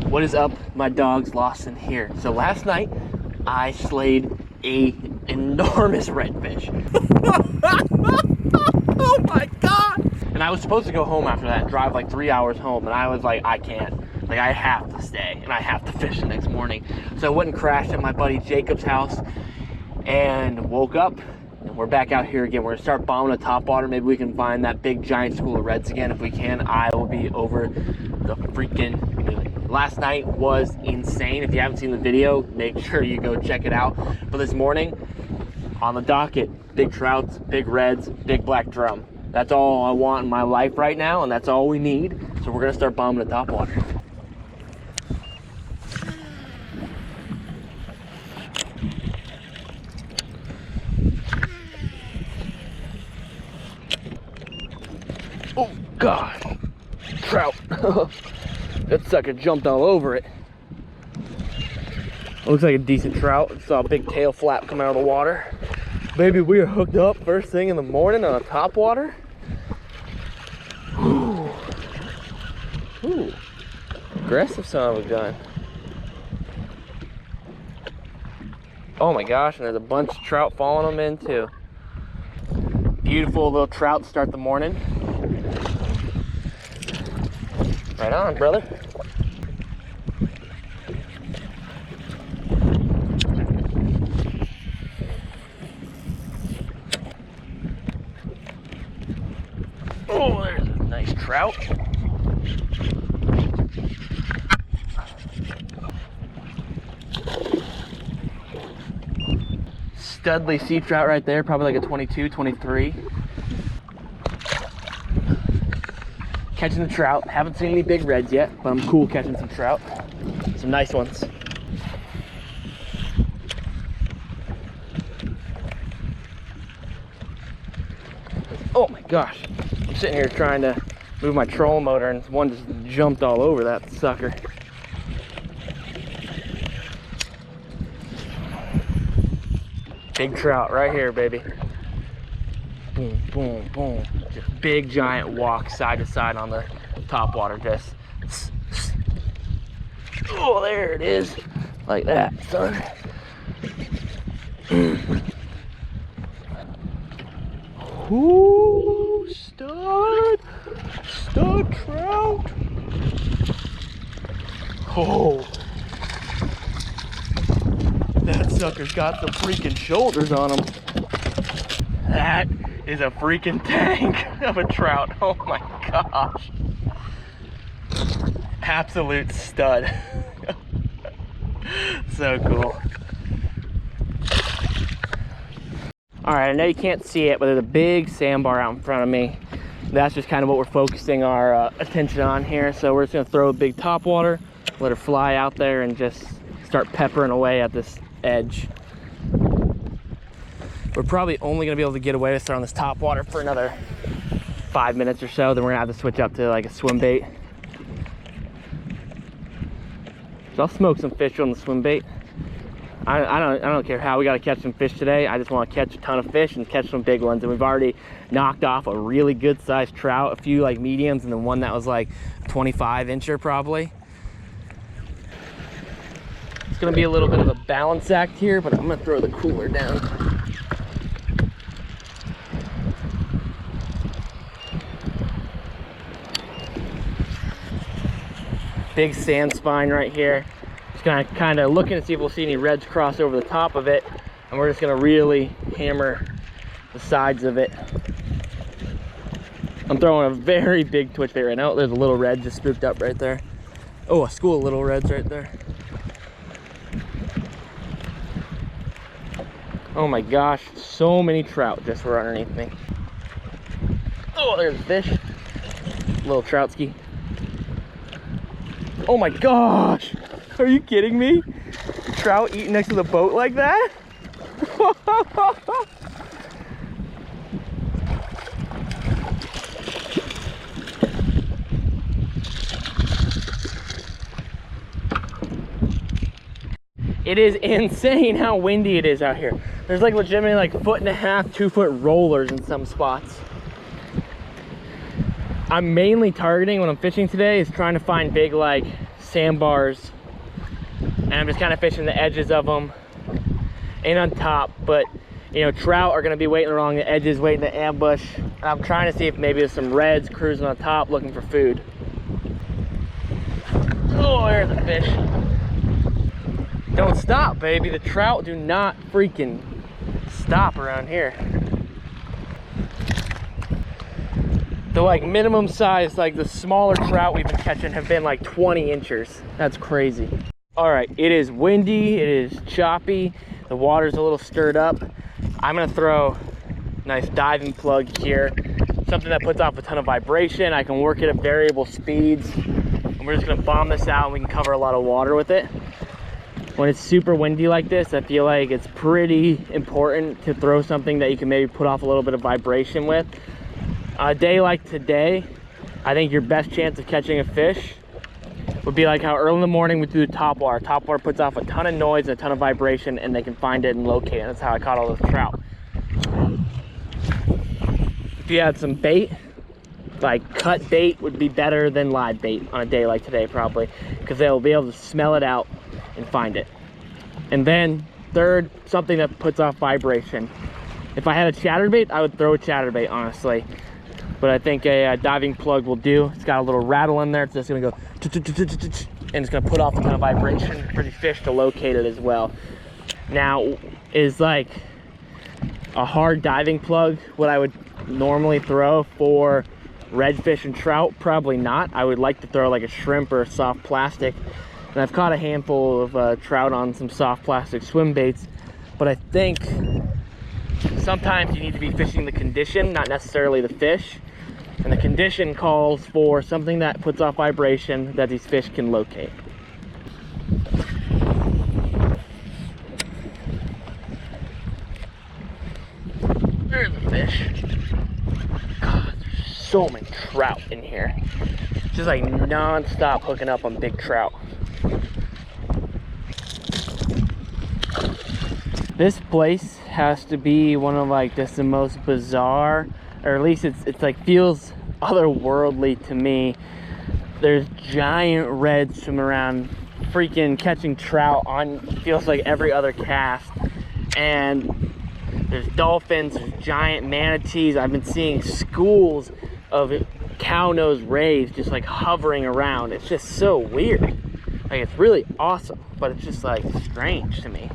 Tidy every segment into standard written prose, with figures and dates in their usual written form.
What is up, my dogs? Lawson here. So last night I slayed a enormous redfish. Oh my god! And I was supposed to go home after that and drive like 3 hours home, and I was like, I can't. Like, I have to stay and I have to fish the next morning. So I went and crashed at my buddy Jacob's house and woke up, and we're back out here again. We're gonna start bombing the top water. Maybe we can find that big giant school of reds again. If we can, I will be over the freaking moon. Last night was insane. If you haven't seen the video, make sure you go check it out. But this morning, on the docket, big trouts, big reds, big black drum. That's all I want in my life right now, and that's all we need. So we're gonna start bombing the top water. Oh God, trout. That sucker jumped all over it. Looks like a decent trout. Saw a big tail flap come out of the water. Baby, we are hooked up first thing in the morning on a top water. Ooh. Ooh. Aggressive son of a gun. Oh my gosh, and there's a bunch of trout following them in too. Beautiful little trout to start the morning. Right on, brother. Oh, there's a nice trout. Studly sea trout right there, probably like a 22, 23. Catching the trout. Haven't seen any big reds yet, but I'm cool catching some trout. Some nice ones. Oh my gosh. I'm sitting here trying to move my trolling motor and one just jumped all over that sucker. Big trout right here, baby. Boom, boom, boom. Just big giant walk side to side on the top water. Just, oh, there it is. Like that, son. Ooh, stud trout. Oh, that sucker's got some freaking shoulders on him. That is a freaking tank of a trout. Oh my gosh. Absolute stud. So cool. All right, I know you can't see it, but there's a big sandbar out in front of me. That's just kind of what we're focusing our attention on here. So we're just gonna throw a big top water, let her fly out there, and just start peppering away at this edge. We're probably only gonna be able to get away with throwing this top water for another 5 minutes or so. Then we're gonna have to switch up to like a swim bait. So I'll smoke some fish on the swim bait. I don't care how we got to catch some fish today. I just want to catch a ton of fish and catch some big ones. And we've already knocked off a really good sized trout, a few like mediums, and then one that was like 25-incher probably. It's gonna be a little bit of a balance act here, but I'm gonna throw the cooler down. Big sand spine right here. Just gonna kind of looking to see if we'll see any reds cross over the top of it, and we're just gonna really hammer the sides of it. I'm throwing a very big twitch bait right now. There's a little red just spooked up right there. Oh, a school of little reds right there. Oh my gosh, so many trout just were underneath me. Oh, there's a fish. Little troutski. Oh my gosh, are you kidding me? Trout eating next to the boat like that? It is insane how windy it is out here. There's like legitimately like 1.5 to 2 foot rollers in some spots. I'm mainly targeting when I'm fishing today is trying to find big like sandbars, and I'm just kind of fishing the edges of them and on top. But you know, trout are going to be waiting along the edges, waiting to ambush. I'm trying to see if maybe there's some reds cruising on top looking for food. Oh, there's a fish. Don't stop, baby. The trout do not freaking stop around here. The like minimum size, like the smaller trout we've been catching have been like 20 inches. That's crazy. All right, it is windy, it is choppy, the water's a little stirred up. I'm gonna throw a nice diving plug here, something that puts off a ton of vibration. I can work it at variable speeds, and we're just gonna bomb this out and we can cover a lot of water with it. When it's super windy like this, I feel like it's pretty important to throw something that you can maybe put off a little bit of vibration with. A day like today, I think your best chance of catching a fish would be like how early in the morning we do the top water. Top water puts off a ton of noise and a ton of vibration, and they can find it and locate it. That's how I caught all those trout. If you had some bait, like cut bait would be better than live bait on a day like today probably, because they'll be able to smell it out and find it. And then third, something that puts off vibration. If I had a chatterbait, I would throw a chatterbait, honestly. But I think a diving plug will do. It's got a little rattle in there. It's just gonna go, and it's gonna put off a ton of vibration for the fish to locate it as well. Now, is like a hard diving plug what I would normally throw for redfish and trout? Probably not. I would like to throw like a shrimp or a soft plastic. And I've caught a handful of trout on some soft plastic swim baits, but I think sometimes you need to be fishing the condition, not necessarily the fish. And the condition calls for something that puts off vibration that these fish can locate. There's a fish. God, there's so many trout in here. Just like non-stop hooking up on big trout. This place has to be one of like just the most bizarre, or at least it's like feels otherworldly to me. There's giant reds swimming around freaking catching trout on feels like every other cast, and there's dolphins, there's giant manatees. I've been seeing schools of cow-nosed rays just like hovering around. It's just so weird. Like, it's really awesome, but it's just like strange to me.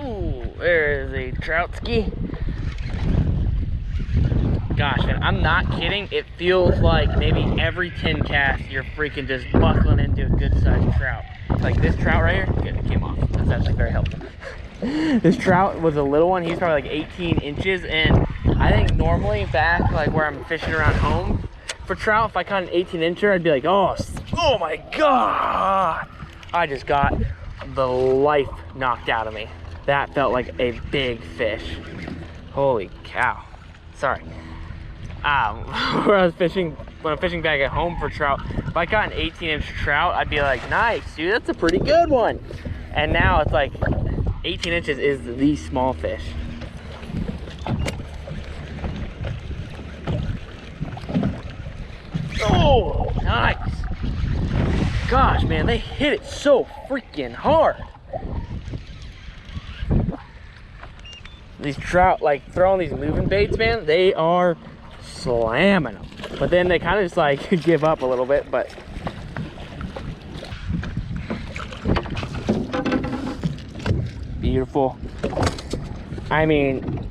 Ooh, there's a trout ski. Gosh, man, I'm not kidding. It feels like maybe every 10 casts you're freaking just buckling into a good sized trout. Like this trout right here, good, it came off. That's actually very helpful. This trout was a little one. He's probably like 18 inches, and I think normally back like where I'm fishing around home for trout, if I caught an 18-incher, I'd be like, oh my god, I just got the life knocked out of me. That felt like a big fish. Holy cow. Sorry. When I'm fishing back at home for trout, if I caught an 18-inch trout, I'd be like, nice, dude, that's a pretty good one. And now it's like 18 inches is the small fish. Oh, nice. Gosh, man, they hit it so freaking hard. These trout, like throwing these moving baits, man, they are slamming them. But then they kind of just like give up a little bit, but beautiful. I mean,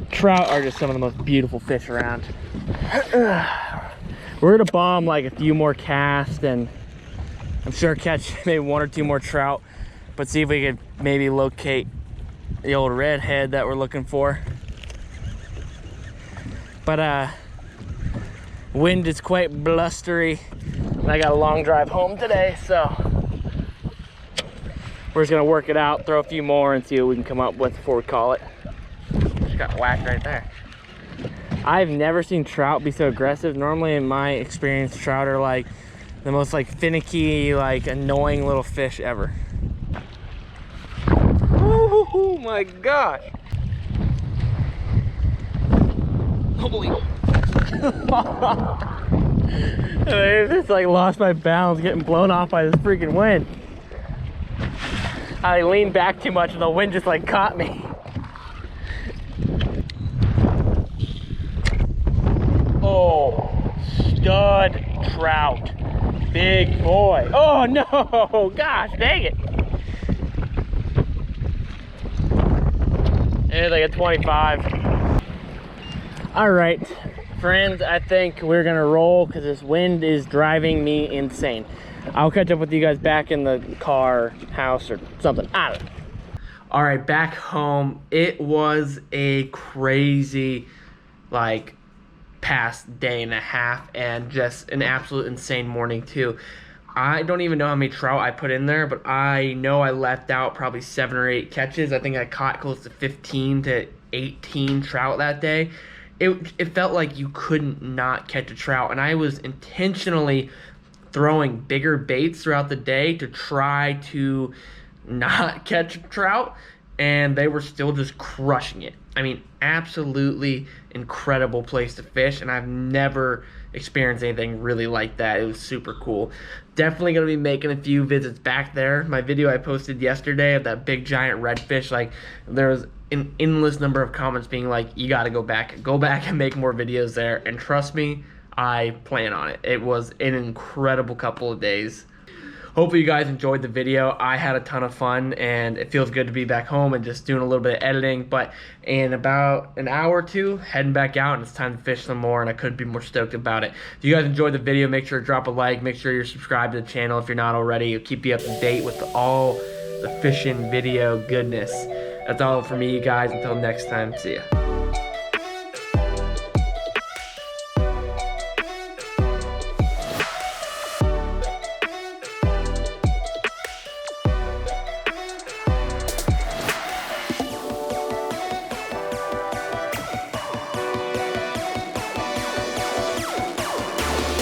trout are just some of the most beautiful fish around. We're gonna bomb like a few more casts, and I'm sure catch maybe 1 or 2 more trout, but see if we could maybe locate the old redhead that we're looking for. But wind is quite blustery, and I got a long drive home today, so we're just gonna work it out, throw a few more, and see what we can come up with before we call it. Just got whacked right there. I've never seen trout be so aggressive. Normally, in my experience, trout are like the most like finicky, like annoying little fish ever. Oh my gosh. Holy. I just like lost my balance getting blown off by this freaking wind. I leaned back too much and the wind just like caught me. Oh, stud trout. Big boy. Oh no, gosh, dang it. It's like a 25. All right, friends, I think we're gonna roll because this wind is driving me insane. I'll catch up with you guys back in the car, house, or something. I don't know. All right, back home. It was a crazy, like, past day and a half and just an absolute insane morning too. I don't even know how many trout I put in there, but I know I left out probably 7 or 8 catches. I think I caught close to 15 to 18 trout that day. It felt like you couldn't not catch a trout, and I was intentionally throwing bigger baits throughout the day to try to not catch trout, and they were still just crushing it. I mean, absolutely incredible place to fish, and I've never experienced anything really like that. It was super cool. Definitely going to be making a few visits back there. My video I posted yesterday of that big giant redfish, like, there was an endless number of comments being like, you got to go back and make more videos there, and trust me, I plan on it. It was an incredible couple of days. Hopefully you guys enjoyed the video. I had a ton of fun, and it feels good to be back home and just doing a little bit of editing. But in about an hour or two, heading back out, and it's time to fish some more, and I couldn't be more stoked about it. If you guys enjoyed the video, make sure to drop a like. Make sure you're subscribed to the channel if you're not already. It'll keep you up to date with all the fishing video goodness. That's all for me, guys. Until next time, see ya.